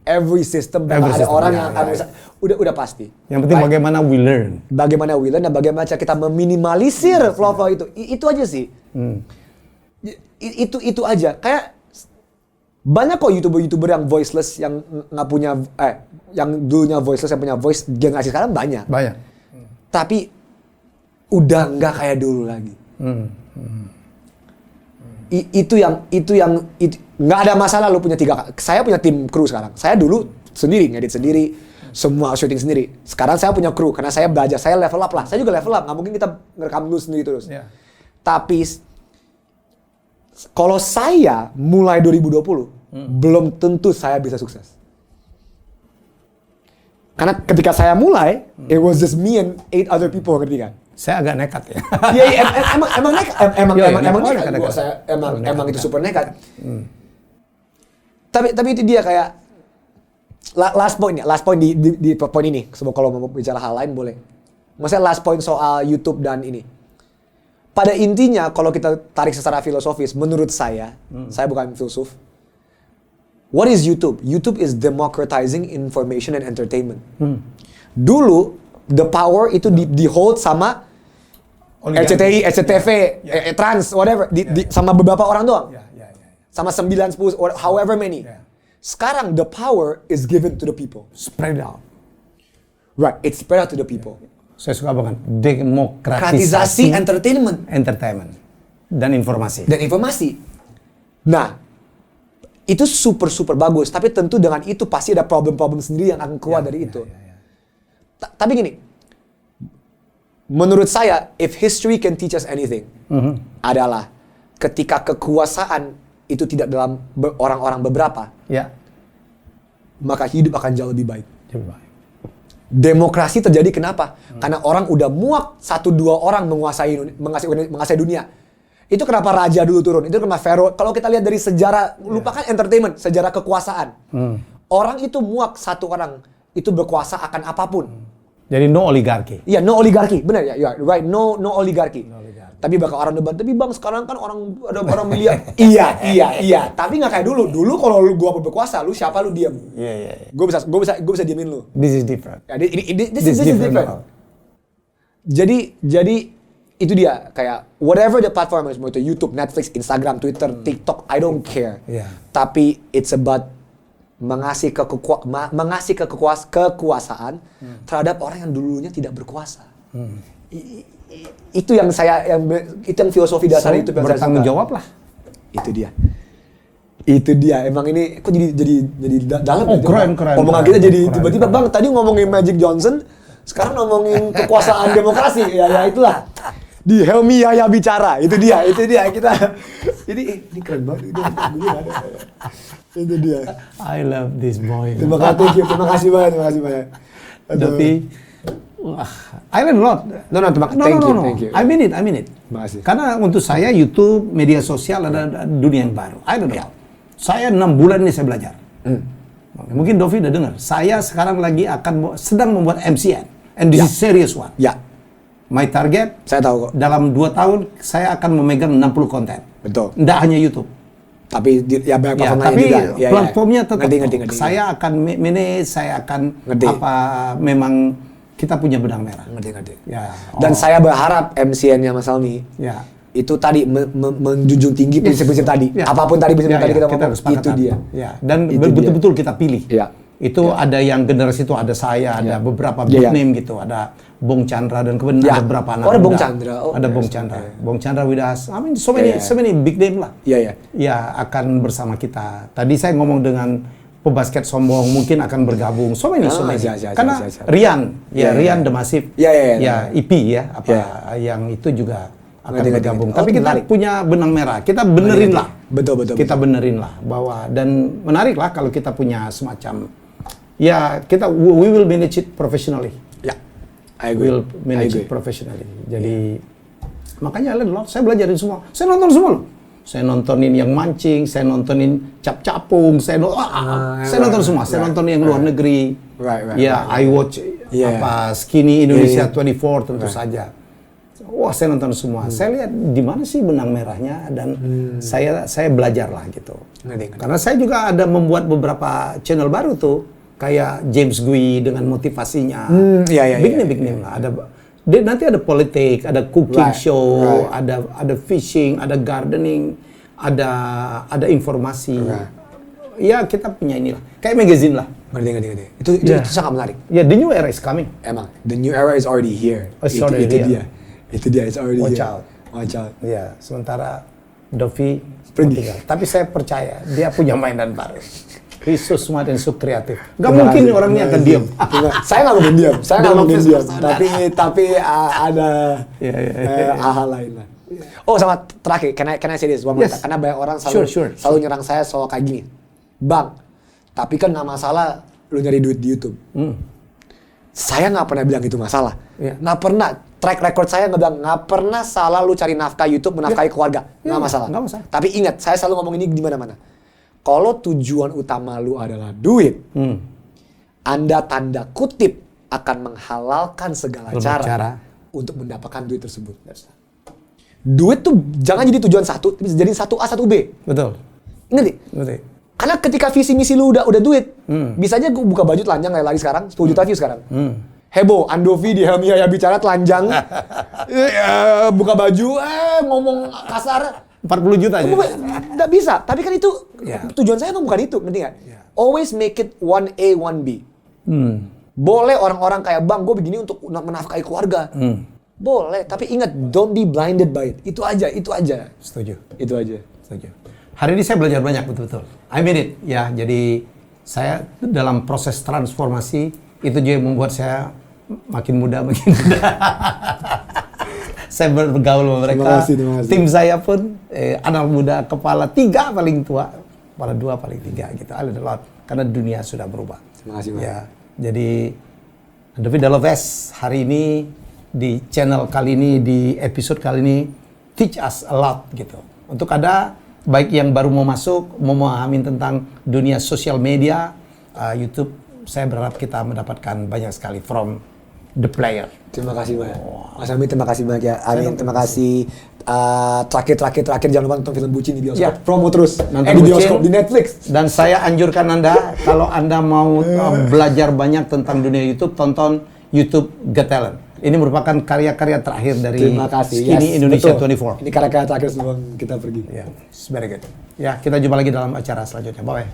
Every system bakal ada orang yang udah pasti. Yang penting bagaimana we learn. Bagaimana we learn dan bagaimana cara kita meminimalisir flaw-flaw itu. Itu aja sih. Itu aja. Kayak banyak kok YouTuber yang voiceless yang nggak punya yang dulunya voiceless yang punya voice, generasi sekarang banyak. Tapi udah nggak kayak dulu lagi. Itu yang nggak ada masalah lu punya 3. Saya punya tim kru sekarang. Saya dulu sendiri ngedit sendiri, semua syuting sendiri. Sekarang saya punya kru karena saya belajar, saya level up lah. Saya juga level up, nggak mungkin kita ngerekam dulu sendiri terus. Yeah. Tapi kalau saya mulai 2020, belum tentu saya bisa sukses. Karena ketika saya mulai, it was just me and 8 other people, ngerti kan? Saya agak nekat ya. Iya, emang nekat. Emang itu super nekat. Tapi itu dia kayak last point di poin ini. Sebab kalau mau bicara hal lain boleh. Maksudnya last point soal YouTube dan ini. Pada intinya kalau kita tarik secara filosofis, menurut saya bukan filsuf. What is YouTube? YouTube is democratizing information and entertainment. Dulu the power itu di hold sama RCTI, SCTV, Trans, whatever, sama beberapa orang doang. Sama 9, 10, or however many. Sekarang the power is given to the people. Spread out. Right, it's spread out to the people. Saya suka banget demokratisasi entertainment dan informasi. Nah, itu super bagus, tapi tentu dengan itu pasti ada problem-problem sendiri yang akan keluar dari itu. Tapi gini, menurut saya, if history can teach us anything, adalah ketika kekuasaan itu tidak dalam orang-orang beberapa, maka hidup akan jauh lebih baik. Demokrasi terjadi kenapa? Karena orang udah muak 1-2 orang menguasai dunia. Itu kenapa raja dulu turun. Itu kenapa Pharaoh. Kalau kita lihat dari sejarah, lupakan entertainment, sejarah kekuasaan. Orang itu muak 1 orang itu berkuasa akan apapun. Jadi no oligarki. Iya, no oligarki. Benar ya, right. No oligarki. Tapi bakal orang debat, tapi bang sekarang kan ada orang miliar. iya. Tapi nggak kayak dulu. Dulu kalau gua berkuasa, lu siapa lu diam. Iya. Gua bisa diamin lu. This is different. Ya, this is different. Jadi itu dia kayak whatever the platform is, mau itu YouTube, Netflix, Instagram, Twitter, TikTok, I don't care. Tapi it's about mengasih kekuasaan terhadap orang yang dulunya tidak berkuasa. Itu yang filosofi dasar itu yang saya bertanggung jawab lah. Itu dia. Emang ini kok jadi dalam. Keren. Omongan kita jadi tiba-tiba bang tadi ngomongin Magic Johnson, Sekarang ngomongin kekuasaan demokrasi, ya itulah. Di Helmi Yahya Bicara, itu dia kita. Ini keren banget itu dia. I love this boy. Terima kasih banyak. Tapi I learn a lot. Thank you. I mean it. Terima kasih. Karena untuk saya YouTube, media sosial ada dunia yang baru. I don't know. Saya 6 bulan ini saya belajar. Mungkin Dovi udah dengar. Saya sekarang lagi sedang membuat MCN. And this is serious one. Ya. My target, Saya tahu kok. dalam 2 tahun saya akan memegang 60 konten. Betul. Tidak hanya YouTube. Tapi ya banyak platform lain tapi juga. Ya, platformnya tetap. Ngerti. Saya akan manage, saya akan Ngerti. memang kita punya benang merah. Ngerti. Ya. Dan saya berharap MCN-nya Mas Helmi Ya. itu tadi menjunjung tinggi prinsip-prinsip tadi. Ya. Apapun tadi prinsip tadi kita kita ngomong, harus sepakat. itu dia. Ya. Dan Itu betul-betul kita pilih. Ya. Itu ada yang generasi itu ada saya, ada beberapa big name gitu, ada Bong Chandra dan kemudian ada beberapa anak ada muda. Bong Chandra. Ada Bong Chandra. Bong Chandra with us. I mean so many big name lah. Iya. Ya akan bersama kita. Tadi saya ngomong dengan pebasket sombong mungkin akan bergabung. So many. Karena Rian The Massive. Ya IP ya yang itu juga akan bergabung. Tapi kita punya benang merah. Kita benerin lah. Betul. Kita benerin lah bahwa dan menarik lah kalau kita punya semacam we will manage it professionally. Ya. I agree. Will manage it professionally. Jadi makanya saya belajarin semua. Saya nonton semua loh. Saya nontonin yang mancing, saya nontonin cap-capung, saya nonton semua. Saya nonton yang luar negeri. I watch Skinny Indonesia 24 tentu saja. Wah, saya nonton semua. Saya lihat di mana sih benang merahnya dan saya belajar lah gitu. Karena saya juga ada membuat beberapa channel baru tuh, kayak James Gui dengan motivasinya. Big name lah. Nanti ada politik, ada cooking show, ada fishing, ada gardening, ada informasi. Ya kita punya inilah, kayak magazine lah. Ngerti. Itu sangat menarik. Ya, the new era is coming. Emang, the new era is already here. Itu dia, it's already Watch here. out. Watch out. Ya, sementara Dovi tinggal. Tapi saya percaya dia punya mainan baru. He's so smart and so kreatif. Gak mungkin orangnya akan diam. Saya nggak mungkin diam. Tapi ada hal-hal lain lah. Oh, sama terakhir, can I say this one more time? Karena banyak orang selalu nyerang saya soal kayak gini. Bang, tapi kan nggak masalah lu nyari duit di YouTube. Saya nggak pernah bilang itu masalah. Nggak pernah. Track record saya nggak pernah salah lu cari nafkah YouTube, menafkahi keluarga. Nggak masalah. Tapi ingat, saya selalu ngomong ini di mana-mana. Kalau tujuan utama lu adalah duit, Anda tanda kutip akan menghalalkan segala cara untuk mendapatkan duit tersebut. Duit tuh jangan jadi tujuan satu, bisa jadi 1A, 1B. Betul. Ngerti? Karena ketika visi misi lu udah duit, bisa aja gue buka baju telanjang kayak lagi sekarang, 10 juta view sekarang. Heboh, Andovi di Helmi Yahya Bicara telanjang, buka baju, ngomong kasar. 40 juta aja. Nggak bisa, tapi kan itu tujuan saya emang bukan itu, ngerti nggak? Always make it 1A, 1B. Boleh orang-orang kayak bang, gue begini untuk menafkahi keluarga. Boleh, tapi ingat, don't be blinded by it. Itu aja. Setuju. Itu aja. Setuju. Hari ini saya belajar banyak betul-betul. I mean it. Ya, jadi saya dalam proses transformasi itu juga yang membuat saya makin muda. Saya bergaul sama mereka. Terima kasih. Tim saya pun anak muda kepala 3 paling tua, kepala 2 paling 3 gitu. I learn a lot karena dunia sudah berubah. Terima kasih. Ya, jadi David Daloves hari ini di channel kali ini, di episode kali ini teach us a lot gitu. Untuk ada baik yang baru mau masuk, mau memahami tentang dunia sosial media, YouTube, saya berharap kita mendapatkan banyak sekali from the player. Terima kasih banyak. Mas Helmi, terima kasih banyak ya. Amin, terima kasih. Terakhir jangan lupa nonton film Bucin di bioskop. Promo terus. Di bioskop, di Netflix. Dan saya anjurkan Anda, kalau Anda mau belajar banyak tentang dunia YouTube, tonton YouTube Got Talent. Ini merupakan karya-karya terakhir dari Skinny Indonesia 24. Ini karya-karya terakhir sebelum kita pergi. It's very good. Ya, kita jumpa lagi dalam acara selanjutnya. Bye.